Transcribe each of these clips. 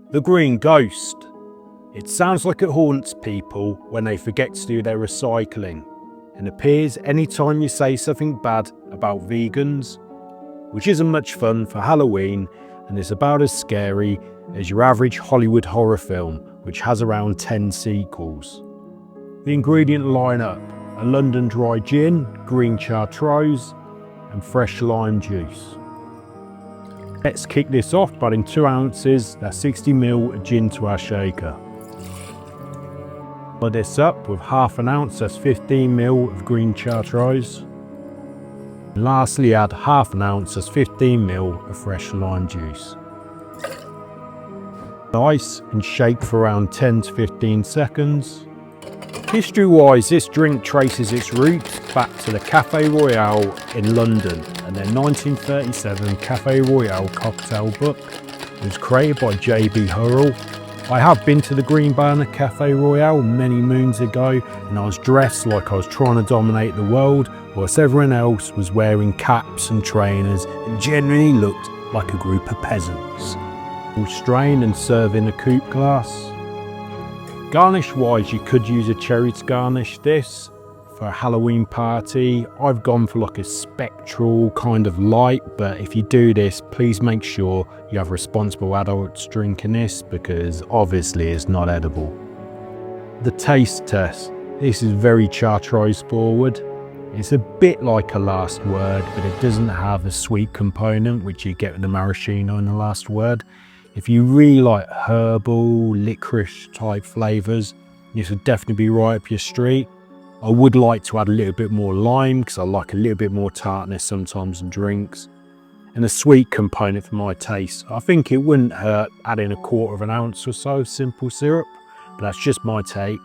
The Green Ghost. It sounds like it haunts people when they forget to do their recycling, and appears anytime you say something bad about vegans, which isn't much fun for Halloween and is about as scary as your average Hollywood horror film, which has around 10 sequels. The ingredient lineup: a London dry gin, green Chartreuse and fresh lime juice. Let's kick this off by adding 2 ounces, that's 60ml of gin to our shaker. Follow this up with half an ounce, that's 15ml of green Chartreuse. And lastly, add half an ounce, that's 15ml of fresh lime juice. Ice and shake for around 10 to 15 seconds. History-wise, this drink traces its roots back to the Café Royale in London and their 1937 Café Royale cocktail book. It was created by J.B. Hurrell. I have been to the Green Banner Café Royale many moons ago, and I was dressed like I was trying to dominate the world, whilst everyone else was wearing caps and trainers and generally looked like a group of peasants. We'll strain and serve in a coupe glass. Garnish wise, you could use a cherry to garnish this. For a Halloween party, I've gone for like a spectral kind of light, but if you do this, please make sure you have responsible adults drinking this, because obviously it's not edible. The taste test. This is very Chartreuse forward. It's a bit like a Last Word, but it doesn't have a sweet component which you get with the maraschino in the Last Word. If you really like herbal, licorice type flavours, this would definitely be right up your street. I would like to add a little bit more lime because I like a little bit more tartness sometimes in drinks. And a sweet component for my taste. I think it wouldn't hurt adding 1/4 ounce or so of simple syrup, but that's just my take.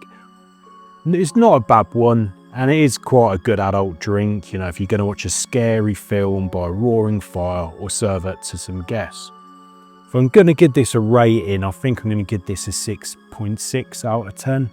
It's not a bad one, and it is quite a good adult drink, you know, if you're going to watch a scary film by a roaring fire or serve it to some guests. If I'm going to give this a rating, I think I'm going to give this a 6.6 out of 10.